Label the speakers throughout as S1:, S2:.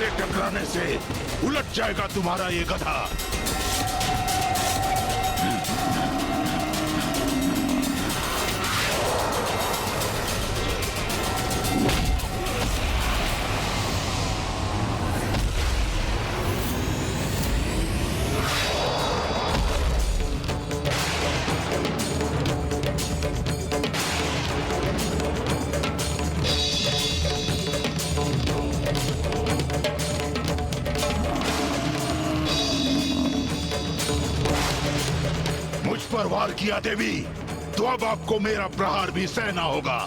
S1: मेरे टकराने से उलट जाएगा तुम्हारा ये गधा। पर वार किया देवी, तो अब आपको मेरा प्रहार भी सहना होगा।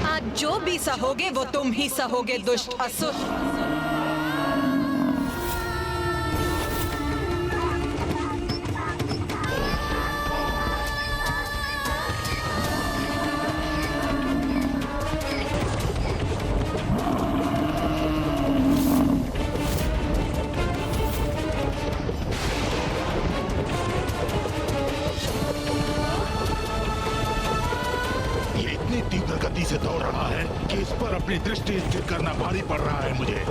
S2: आज जो भी सहोगे वो तुम ही सहोगे दुष्ट असुर।
S1: तीव्र गति से दौड़ रहा है कि इस पर अपनी दृष्टि स्थिर करना भारी पड़ रहा है मुझे।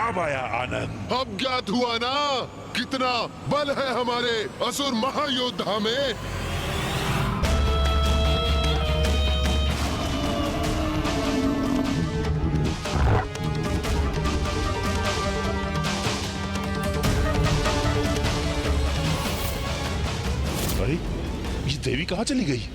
S1: अब आया आनंद।
S3: अब ज्ञात हुआ ना कितना बल है हमारे असुर महायोद्धा में।
S1: अरे ये देवी कहाँ चली गई?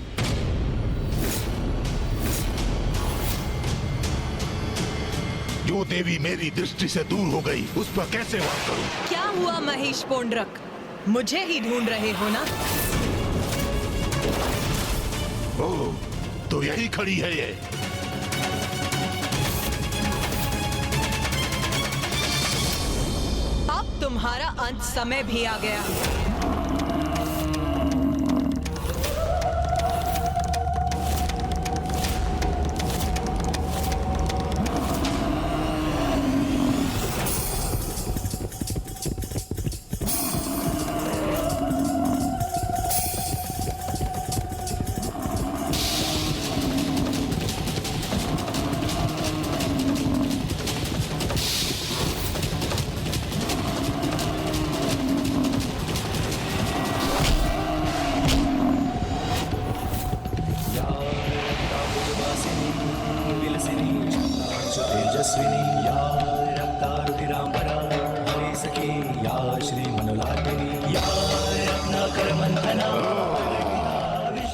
S1: जो देवी मेरी दृष्टि से दूर हो गई उस पर कैसे वार करूं?
S2: क्या हुआ महेश पोंड्रक, मुझे ही ढूंढ रहे हो ना?
S1: ओह, तो यही खड़ी है ये।
S2: अब तुम्हारा अंत समय भी आ गया।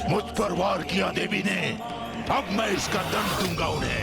S1: मुझ पर वार किया देवी ने, अब मैं इसका दंड दूंगा उन्हें।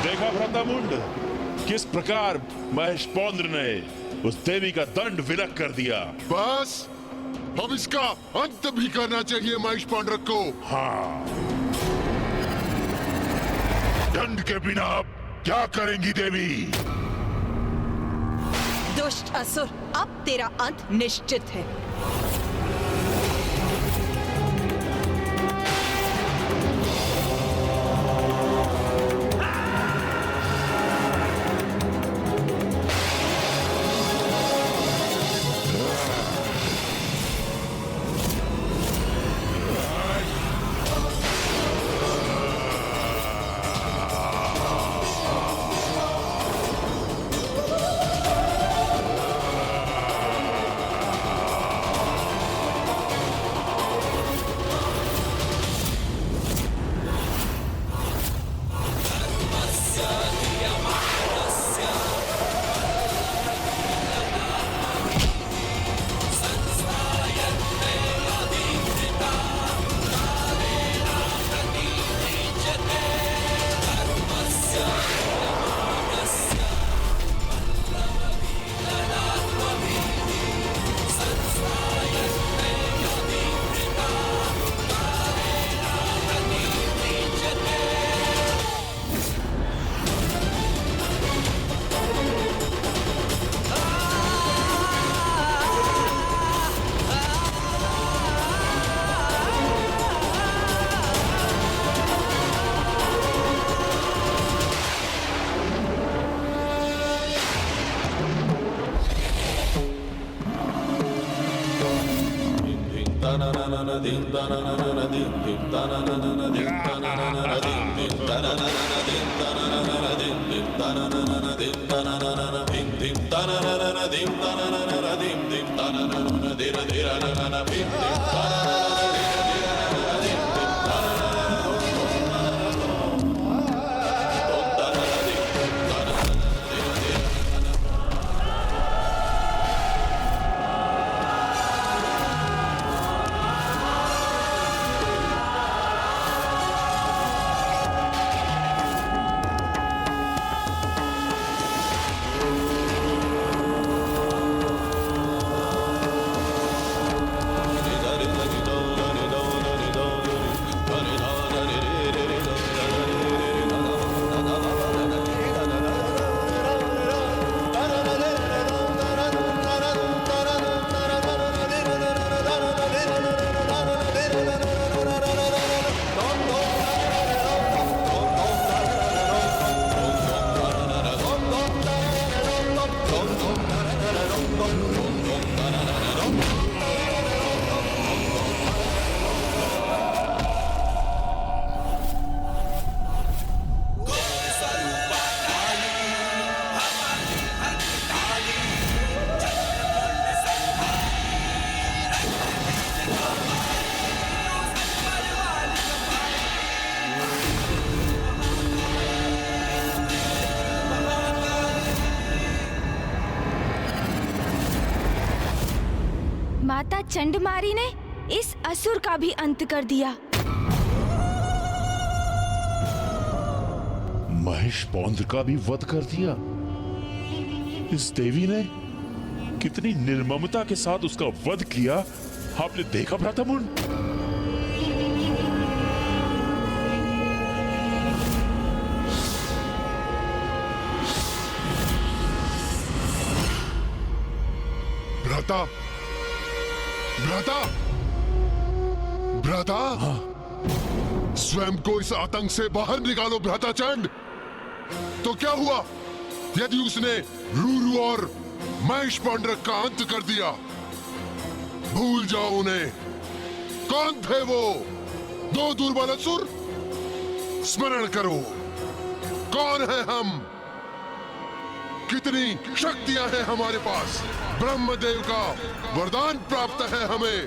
S4: देखा भ्रतामुंड, किस प्रकार महेश पौंद्र ने उस देवी का दंड विलक कर दिया।
S3: बस अब इसका अंत भी करना चाहिए महेश पांड्रक को।
S1: हाँ, दंड के बिना अब क्या करेंगी देवी?
S2: दुष्ट असुर, अब तेरा अंत निश्चित है।
S5: माता चंडमारी ने इस असुर का भी अंत कर दिया।
S4: महेशपौंद्र का भी वध कर दिया। इस देवी ने कितनी निर्ममता के साथ उसका वध किया, आपने देखा भ्रातामुंड?
S3: भ्राता, भ्राता, भ्राता, स्वयं को इस आतंक से बाहर निकालो भ्राता चंड। तो क्या हुआ यदि उसने रूरू और महेशपौंड्र का अंत कर दिया? भूल जाओ उन्हें। कौन थे वो दो दुर्बल असुर? स्मरण करो, कौन है हम, कितनी शक्तियां हैं हमारे पास। ब्रह्मदेव का वरदान प्राप्त है हमें,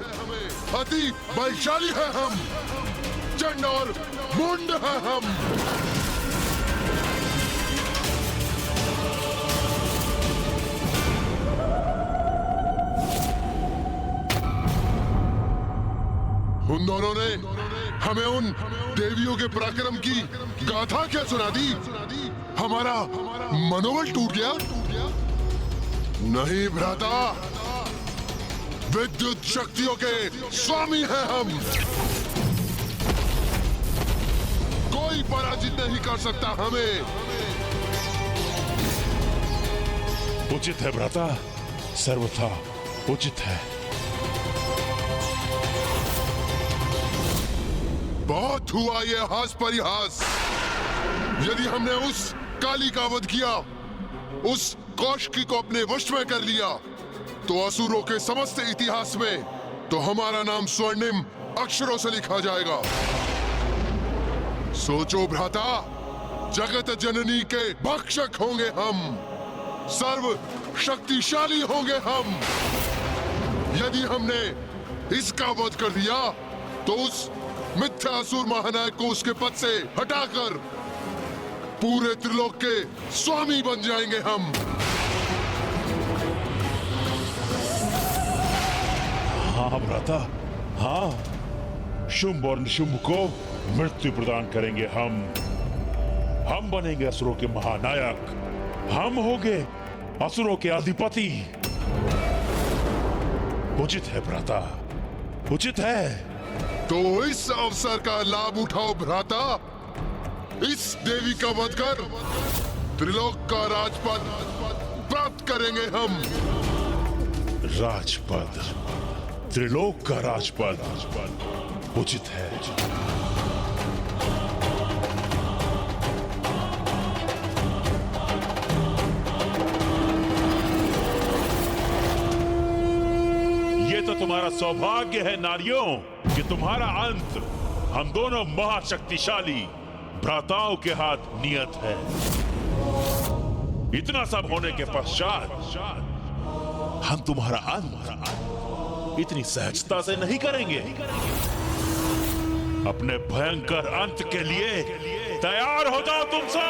S3: अति बलशाली है हम, चंड और मुंड है हम। उन दोनों ने हमें उन देवियों के पराक्रम की गाथा क्या सुना दी? हमारा मनोबल टूट गया? नहीं भ्राता, विद्युत शक्तियों के स्वामी हैं हम। कोई पराजित नहीं कर सकता हमें।
S4: उचित है भ्राता, सर्वथा उचित है।
S3: बहुत हुआ ये हास परिहास। यदि हमने उस काली का वध किया, उस कौशिकी को अपने वश में कर लिया, तो असुरों के समस्त इतिहास में तो हमारा नाम स्वर्णिम अक्षरों से लिखा जाएगा। सोचो भ्राता, जगत जननी के भक्षक होंगे हम, सर्व शक्तिशाली होंगे हम। यदि हमने इसका वध कर दिया, तो उस मिथ्यासुर महानायक को उसके पद से हटाकर पूरे त्रिलोक के स्वामी बन जाएंगे हम।
S4: हाँ भ्राता, हाँ, शुंभ और निशुंभ को मृत्यु प्रदान करेंगे हम। हम बनेंगे असुरों के महानायक, हम होंगे असुरों के अधिपति। उचित है भ्राता, उचित है।
S3: तो इस अवसर का लाभ उठाओ भ्राता। इस देवी का वध कर त्रिलोक का राजपद प्राप्त करेंगे हम।
S4: राजपद, त्रिलोक का राजपद उचित है। ये तो तुम्हारा सौभाग्य है नारियों। कि तुम्हारा अंत हम दोनों महाशक्तिशाली भ्राताओं के हाथ नियत है। इतना सब होने के पश्चात हम तुम्हारा अंत इतनी सहजता से नहीं करेंगे। अपने भयंकर अंत के लिए तैयार हो जाओ तुम सब।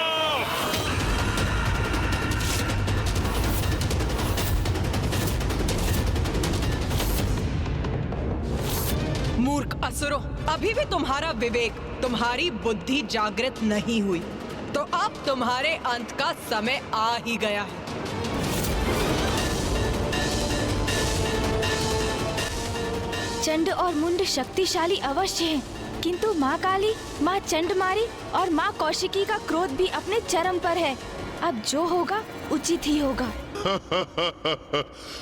S2: मूर्ख असुरों, अभी भी तुम्हारा विवेक, तुम्हारी बुद्धि जागृत नहीं हुई, तो अब तुम्हारे अंत का समय आ ही गया है।
S5: चंड और मुंड शक्तिशाली अवश्य हैं, किंतु माँ काली, माँ चंडमारी और माँ कौशिकी का क्रोध भी अपने चरम पर है। अब जो होगा उचित ही होगा।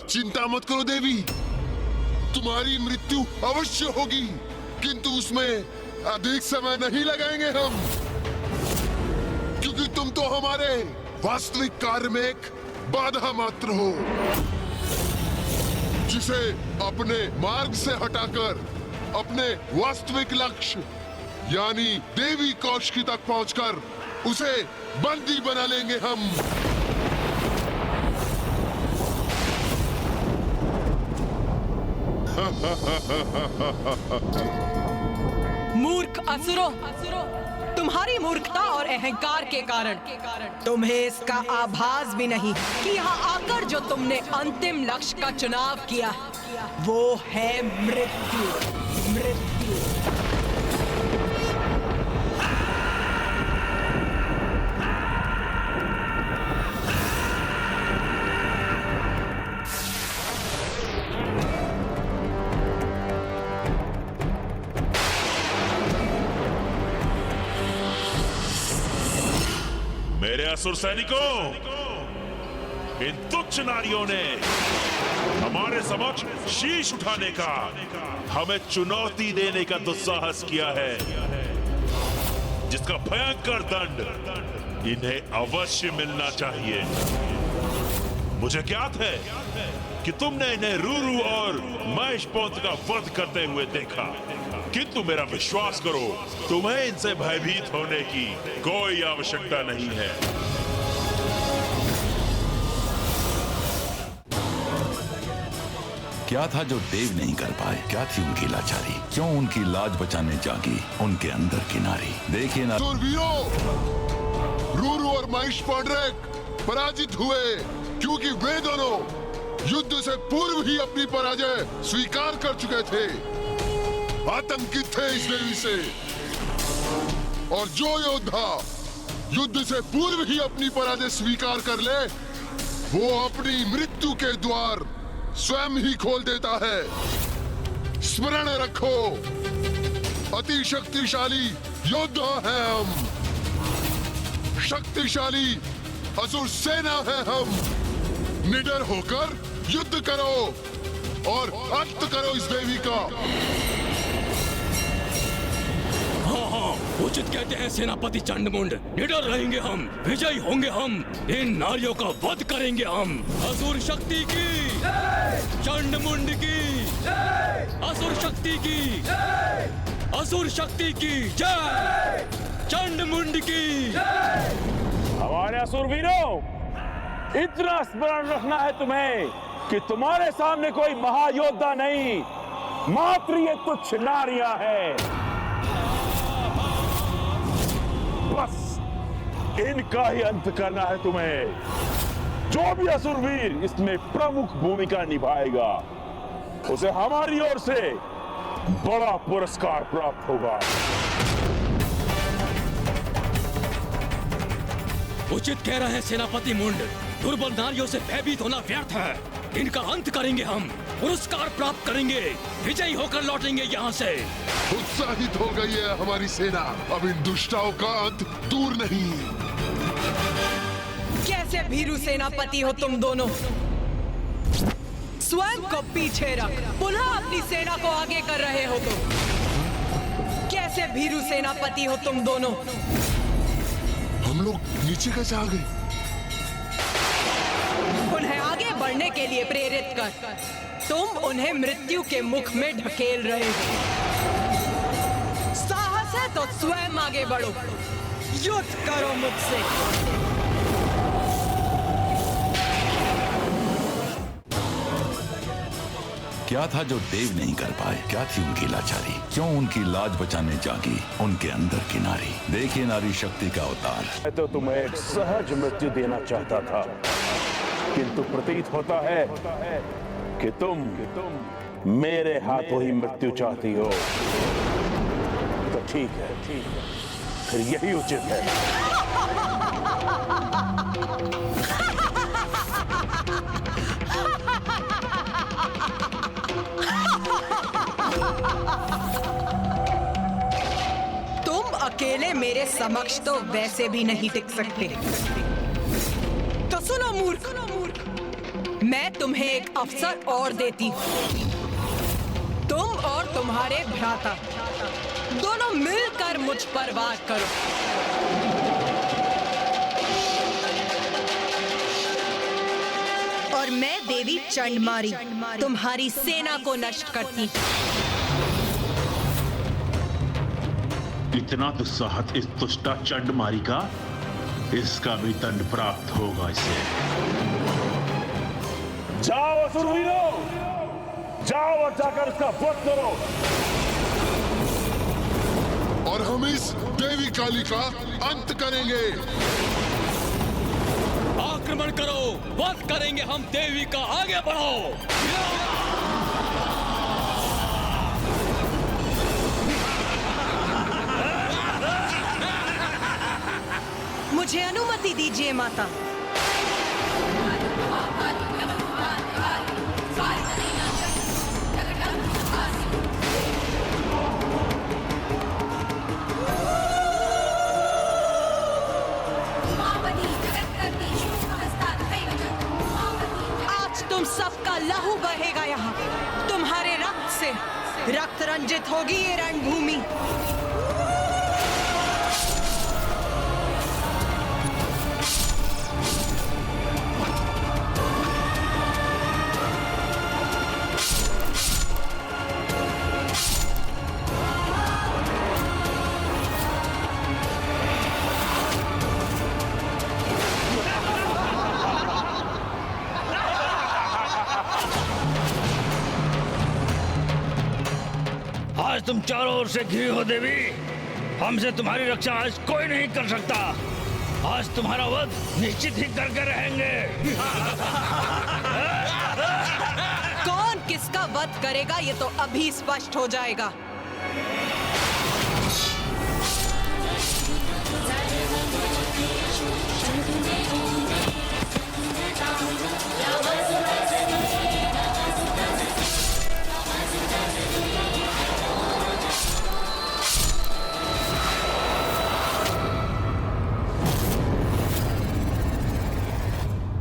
S3: चिंता मत करो देवी, तुम्हारी मृत्यु अवश्य होगी, किंतु उसमें अधिक समय नहीं लगाएंगे हम, क्योंकि तुम तो हमारे वास्तविक कार्य में एक बाधा मात्र हो, जिसे अपने मार्ग से हटाकर अपने वास्तविक लक्ष्य यानी देवी कौशिकी तक पहुंचकर उसे बंदी बना लेंगे हम।
S2: मूर्ख असुरों, तुम्हारी मूर्खता और अहंकार के कारण तुम्हें इसका आभास भी नहीं कि यहाँ आकर जो तुमने अंतिम लक्ष्य का चुनाव किया वो है मृत्यु। मृत्यु।
S4: मेरे असुर सैनिकों, इन तुच्छ नारियों ने हमारे समक्ष शीश उठाने का, हमें चुनौती देने का दुस्साहस किया है, जिसका भयंकर दंड इन्हें अवश्य मिलना चाहिए। मुझे ज्ञात है कि तुमने इन्हें रूरू और महेशपोंत का वध करते हुए देखा, किंतु मेरा विश्वास करो, तुम्हें इनसे भयभीत होने की कोई आवश्यकता नहीं है।
S6: क्या था जो देव नहीं कर पाए? क्या थी उनकी लाचारी? क्यों उनकी लाज बचाने जागी उनके अंदर की नारी? देखिए ना,
S3: सूरवीरों, रूरू और महेश पांड्रेक पराजित हुए, क्योंकि वे दोनों युद्ध से पूर्व ही अपनी पराजय स्वीकार कर चुके थे, आतंकित थे इस देवी से। और जो योद्धा युद्ध से पूर्व ही अपनी पराजय स्वीकार कर ले, वो अपनी मृत्यु के द्वार स्वयं ही खोल देता है। स्मरण रखो, अति शक्तिशाली योद्धा हैं हम, शक्तिशाली असुर सेना है हम। निडर होकर युद्ध करो और अंत करो इस देवी का।
S7: हाँ, उचित कहते हैं सेनापति चंडमुंड। निडर रहेंगे हम, विजयी होंगे हम, इन नारियों का वध करेंगे हम। असुर शक्ति की, चंडमुंड की, असुर शक्ति की, असुर शक्ति की जय, चंडमुंड की।
S8: हमारे असुर वीरों, इतना स्मरण रखना है तुम्हें कि तुम्हारे सामने कोई महायोद्धा नहीं, मात्र ये तुच्छ नारियां हैं। बस इनका ही अंत करना है तुम्हें। जो भी असुरवीर इसमें प्रमुख भूमिका निभाएगा, उसे हमारी ओर से बड़ा पुरस्कार प्राप्त होगा।
S7: उचित कह रहे हैं सेनापति मुंड, दुर्बल नारियों से भयभीत होना व्यर्थ है। इनका अंत करेंगे हम, पुरस्कार प्राप्त करेंगे, विजयी होकर लौटेंगे यहाँ से।
S3: उत्साहित हो गई है हमारी सेना, अब इन दुष्टाओं का अंत दूर नहीं।
S2: कैसे भीरू सेनापति हो तुम दोनों? स्वयं को पीछे रख पुनः अपनी सेना को आगे कर रहे हो तुम। कैसे भीरू सेनापति हो तुम दोनों?
S3: हम लोग नीचे कैसे आ गए?
S2: उन्हें आगे बढ़ने लड़ने के लिए प्रेरित कर तुम उन्हें मृत्यु के मुख में ढकेल रहे हो। साहस है तो स्वयं आगे बढ़ो, युद्ध करो मुझसे।
S6: क्या था जो देव नहीं कर पाए? क्या थी उनकी लाचारी? क्यों उनकी लाज बचाने जागी उनके अंदर की नारी? देखिए नारी शक्ति का अवतार।
S8: मैं तो तुम्हें एक सहज मृत्यु देना चाहता था, किंतु प्रतीत होता है कि तुम मेरे हाथों ही मृत्यु चाहती हो। तो ठीक है, फिर यही उचित है।
S2: तुम अकेले मेरे समक्ष तो वैसे भी नहीं टिक सकते। तो सुनो मूर्ख, मैं तुम्हें एक अवसर और देती हूँ। तुम और तुम्हारे भ्राता दोनों मिलकर मुझ पर वार करो। और मैं देवी चंडमारी तुम्हारी सेना को नष्ट करती हूँ।
S4: इतना दुस्साहस इस दुष्टा चंडमारी का, इसका भी दंड प्राप्त होगा इसे।
S8: जाओ असुरवीरों, जाओ और जाकर इसका वध करो।
S3: और हम इस देवी काली का अंत करेंगे।
S7: आक्रमण करो, वध करेंगे हम देवी का। आगे बढ़ो।
S2: मुझे अनुमति दीजिए माता। आज तुम सबका लहू बहेगा यहाँ। तुम्हारे रक्त से रक्त रंजित होगी ये रणभूमि।
S7: आज तुम चारों ओर से घिरी हो देवी। हमसे तुम्हारी रक्षा आज कोई नहीं कर सकता। आज तुम्हारा वध निश्चित ही करके रहेंगे।
S2: कौन किसका वध करेगा ये तो अभी स्पष्ट हो जाएगा।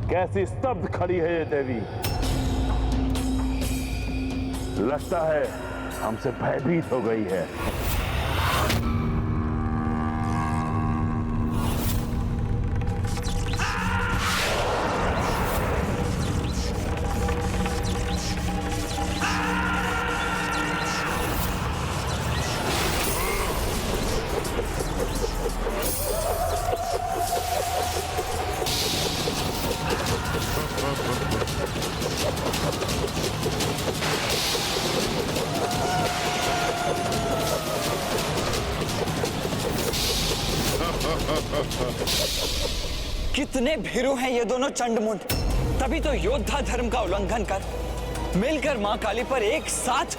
S8: कैसी स्तब्ध खड़ी है ये देवी। लगता है हमसे भयभीत हो गई है।
S9: कितने भीरू हैं ये दोनों चंडमुंड। तभी तो योद्धा धर्म का उल्लंघन कर मिलकर मां काली पर एक साथ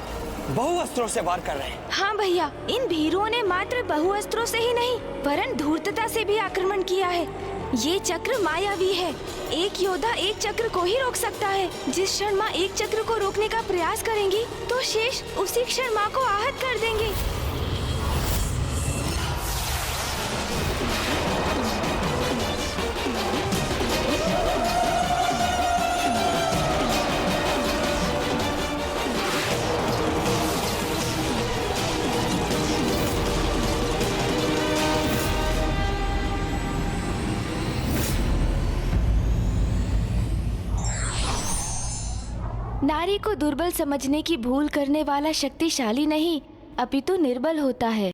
S9: बहुअस्त्रों से वार कर रहे हैं।
S5: हाँ भैया, इन भीरुओं ने मात्र बहुअस्त्रों से ही नहीं वरन धूर्तता से भी आक्रमण किया है। ये चक्र मायावी है। एक योद्धा एक चक्र को ही रोक सकता है। जिस क्षण माँ एक चक्र को रोकने का प्रयास करेंगी तो शेष उसी क्षण माँ को आहत कर देंगे। नारी को दुर्बल समझने की भूल करने वाला शक्तिशाली नहीं, अपितु निर्बल होता है।